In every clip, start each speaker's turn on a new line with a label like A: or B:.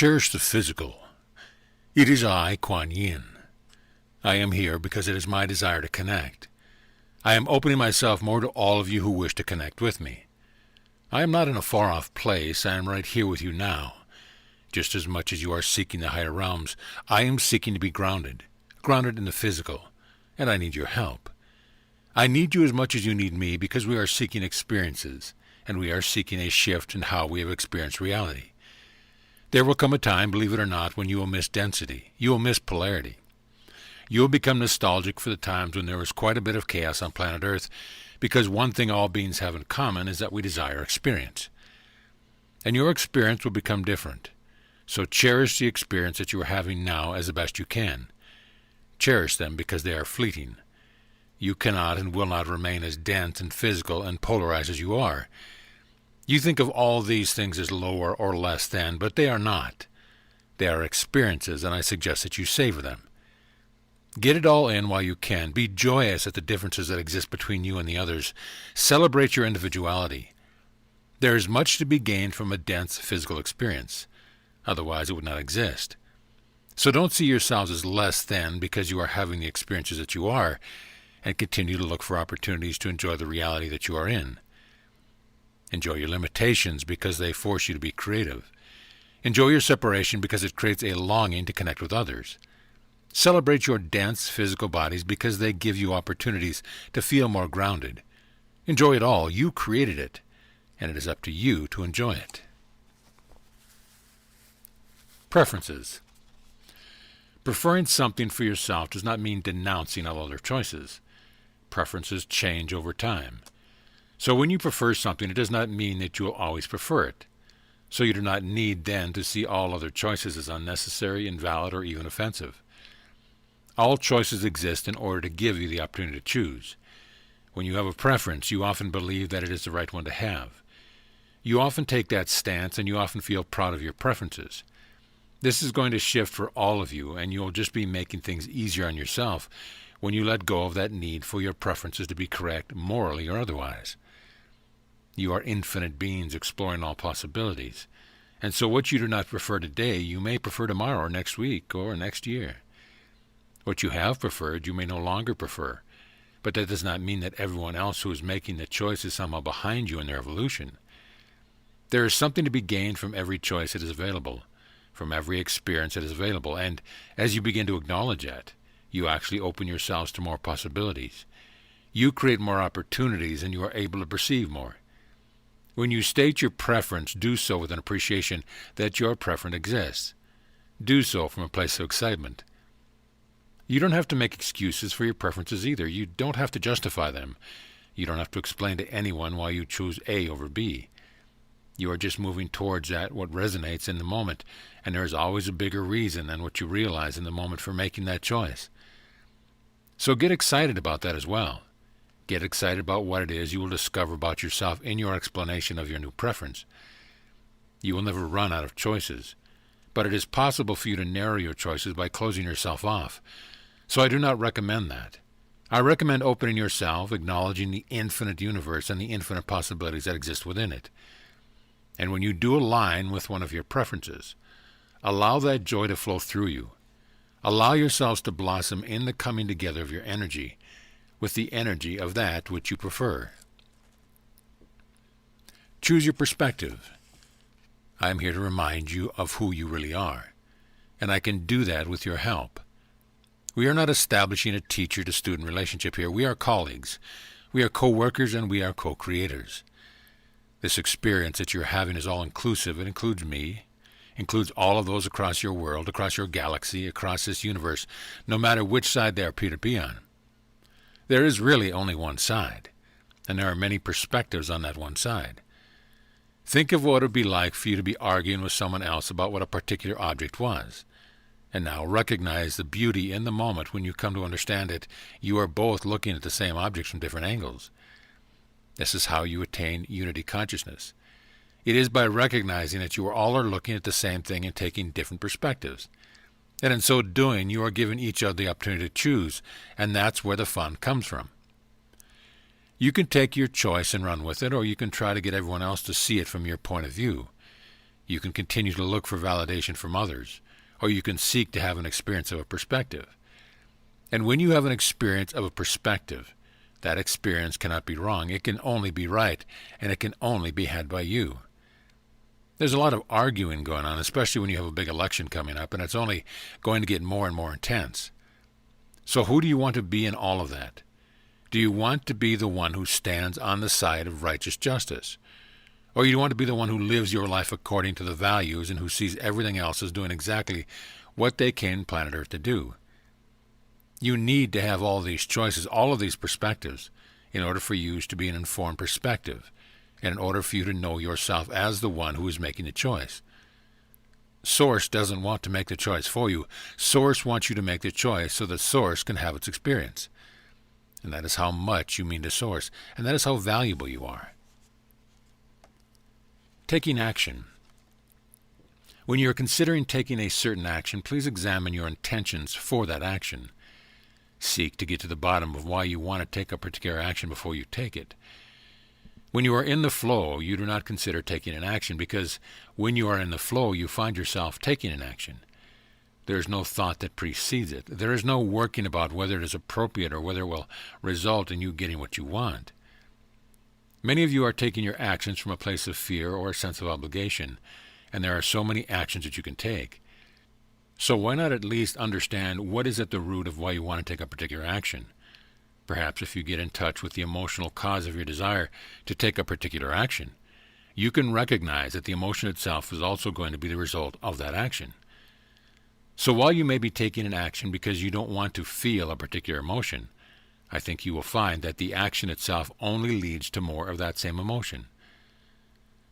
A: Cherish the physical. It is I, Quan. I am here because it is my desire to connect. I am opening myself more to all of you who wish to connect with me. I am not in a far-off place. I am right here with you now. Just as much as you are seeking the higher realms, I am seeking to be grounded in the physical, and I need your help. I need you as much as you need me because we are seeking experiences, and we are seeking a shift in how we have experienced reality. There will come a time, believe it or not, when you will miss density. You will miss polarity. You will become nostalgic for the times when there was quite a bit of chaos on planet Earth, because one thing all beings have in common is that we desire experience. And your experience will become different. So cherish the experience that you are having now as the best you can. Cherish them because they are fleeting. You cannot and will not remain as dense and physical and polarized as you are. You think of all these things as lower or less than, but they are not. They are experiences, and I suggest that you savor them. Get it all in while you can. Be joyous at the differences that exist between you and the others. Celebrate your individuality. There is much to be gained from a dense physical experience. Otherwise, it would not exist. So don't see yourselves as less than because you are having the experiences that you are, and continue to look for opportunities to enjoy the reality that you are in. Enjoy your limitations because they force you to be creative. Enjoy your separation because it creates a longing to connect with others. Celebrate your dense physical bodies because they give you opportunities to feel more grounded. Enjoy it all. You created it, and it is up to you to enjoy it. Preferences. Preferring something for yourself does not mean denouncing all other choices. Preferences change over time. So when you prefer something, it does not mean that you will always prefer it. So you do not need then to see all other choices as unnecessary, invalid, or even offensive. All choices exist in order to give you the opportunity to choose. When you have a preference, you often believe that it is the right one to have. You often take that stance, and you often feel proud of your preferences. This is going to shift for all of you, and you'll just be making things easier on yourself when you let go of that need for your preferences to be correct, morally or otherwise. You are infinite beings exploring all possibilities, and so what you do not prefer today, you may prefer tomorrow or next week or next year. What you have preferred, you may no longer prefer, but that does not mean that everyone else who is making the choice is somehow behind you in their evolution. There is something to be gained from every choice that is available, from every experience that is available, and as you begin to acknowledge that, you actually open yourselves to more possibilities. You create more opportunities, and you are able to perceive more. When you state your preference, do so with an appreciation that your preference exists. Do so from a place of excitement. You don't have to make excuses for your preferences either. You don't have to justify them. You don't have to explain to anyone why you choose A over B. You are just moving towards what resonates in the moment, and there is always a bigger reason than what you realize in the moment for making that choice. So get excited about that as well. Get excited about what it is you will discover about yourself in your explanation of your new preference. You will never run out of choices, but it is possible for you to narrow your choices by closing yourself off. So I do not recommend that. I recommend opening yourself, acknowledging the infinite universe and the infinite possibilities that exist within it. And when you do align with one of your preferences, allow that joy to flow through you. Allow yourselves to blossom in the coming together of your energy with the energy of that which you prefer. Choose your perspective. I am here to remind you of who you really are, and I can do that with your help. We are not establishing a teacher-to-student relationship here. We are colleagues. We are co-workers, and we are co-creators. This experience that you're having is all-inclusive. It includes me, includes all of those across your world, across your galaxy, across this universe, no matter which side they appear to be on. There is really only one side, and there are many perspectives on that one side. Think of what it would be like for you to be arguing with someone else about what a particular object was. And now recognize the beauty in the moment when you come to understand it. You are both looking at the same objects from different angles. This is how you attain unity consciousness. It is by recognizing that you all are looking at the same thing and taking different perspectives. And in so doing, you are giving each other the opportunity to choose, and that's where the fun comes from. You can take your choice and run with it, or you can try to get everyone else to see it from your point of view. You can continue to look for validation from others, or you can seek to have an experience of a perspective. And when you have an experience of a perspective, that experience cannot be wrong. It can only be right, and it can only be had by you. There's a lot of arguing going on, especially when you have a big election coming up, and it's only going to get more and more intense. So who do you want to be in all of that? Do you want to be the one who stands on the side of righteous justice? Or you want to be the one who lives your life according to the values and who sees everything else as doing exactly what they came planet Earth to do? You need to have all these choices, all of these perspectives, in order for you to be an informed perspective, and in order for you to know yourself as the one who is making the choice. Source doesn't want to make the choice for you. Source wants you to make the choice so that Source can have its experience. And that is how much you mean to Source, and that is how valuable you are. Taking action. When you are considering taking a certain action, please examine your intentions for that action. Seek to get to the bottom of why you want to take a particular action before you take it. When you are in the flow, you do not consider taking an action, because when you are in the flow, you find yourself taking an action. There is no thought that precedes it. There is no working about whether it is appropriate or whether it will result in you getting what you want. Many of you are taking your actions from a place of fear or a sense of obligation, and there are so many actions that you can take. So why not at least understand what is at the root of why you want to take a particular action? Perhaps if you get in touch with the emotional cause of your desire to take a particular action, you can recognize that the emotion itself is also going to be the result of that action. So while you may be taking an action because you don't want to feel a particular emotion, I think you will find that the action itself only leads to more of that same emotion.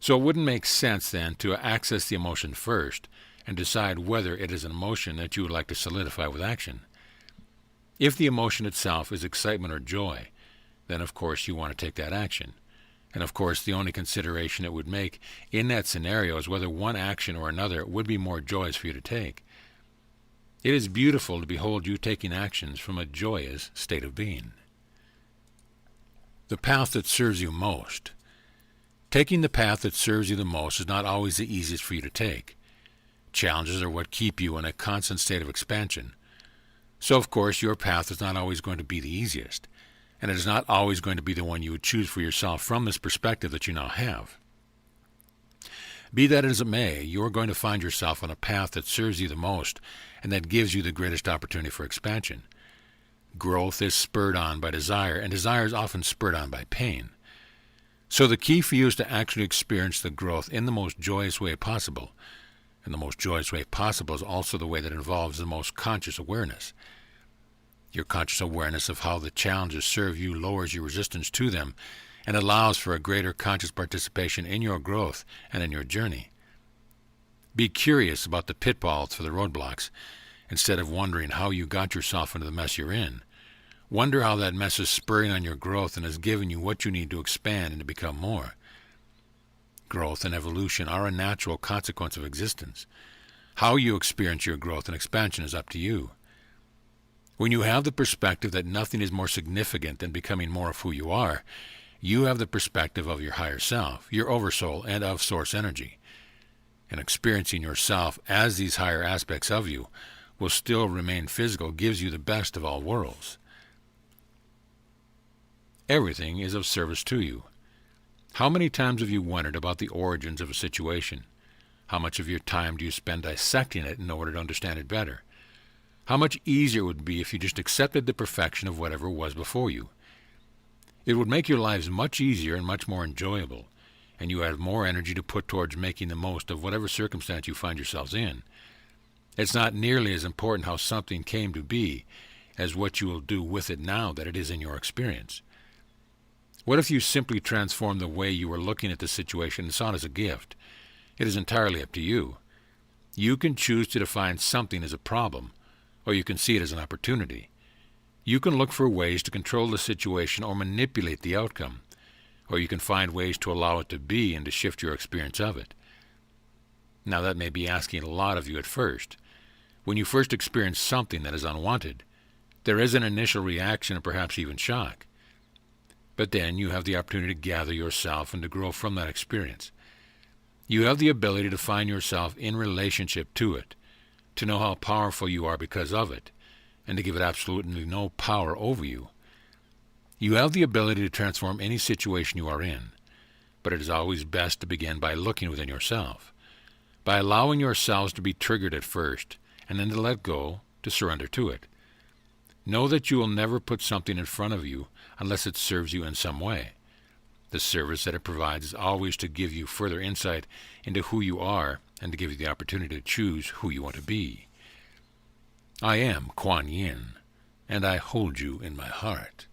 A: So it wouldn't make sense then to access the emotion first and decide whether it is an emotion that you would like to solidify with action. If the emotion itself is excitement or joy, then of course you want to take that action. And of course the only consideration it would make in that scenario is whether one action or another would be more joyous for you to take. It is beautiful to behold you taking actions from a joyous state of being. The path that serves you most. Taking the path that serves you the most is not always the easiest for you to take. Challenges are what keep you in a constant state of expansion. So of course your path is not always going to be the easiest, and it is not always going to be the one you would choose for yourself from this perspective that you now have. Be that as it may, you are going to find yourself on a path that serves you the most and that gives you the greatest opportunity for expansion. Growth is spurred on by desire, and desire is often spurred on by pain. So the key for you is to actually experience the growth in the most joyous way possible. And the most joyous way possible is also the way that involves the most conscious awareness. Your conscious awareness of how the challenges serve you lowers your resistance to them and allows for a greater conscious participation in your growth and in your journey. Be curious about the pitfalls for the roadblocks, instead of wondering how you got yourself into the mess you're in. Wonder how that mess is spurring on your growth and is giving you what you need to expand and to become more. Growth and evolution are a natural consequence of existence. How you experience your growth and expansion is up to you. When you have the perspective that nothing is more significant than becoming more of who you are, you have the perspective of your higher self, your oversoul, and of source energy. And experiencing yourself as these higher aspects of you will still remain physical gives you the best of all worlds. Everything is of service to you. How many times have you wondered about the origins of a situation? How much of your time do you spend dissecting it in order to understand it better? How much easier it would be if you just accepted the perfection of whatever was before you? It would make your lives much easier and much more enjoyable, and you have more energy to put towards making the most of whatever circumstance you find yourselves in. It's not nearly as important how something came to be as what you will do with it now that it is in your experience. What if you simply transform the way you were looking at the situation and saw it as a gift? It is entirely up to you. You can choose to define something as a problem, or you can see it as an opportunity. You can look for ways to control the situation or manipulate the outcome, or you can find ways to allow it to be and to shift your experience of it. Now that may be asking a lot of you at first. When you first experience something that is unwanted, there is an initial reaction and perhaps even shock. But then you have the opportunity to gather yourself and to grow from that experience. You have the ability to find yourself in relationship to it, to know how powerful you are because of it, and to give it absolutely no power over you. You have the ability to transform any situation you are in, but it is always best to begin by looking within yourself, by allowing yourselves to be triggered at first, and then to let go, to surrender to it. Know that you will never put something in front of you unless it serves you in some way. The service that it provides is always to give you further insight into who you are and to give you the opportunity to choose who you want to be. I am Quan, and I hold you in my heart.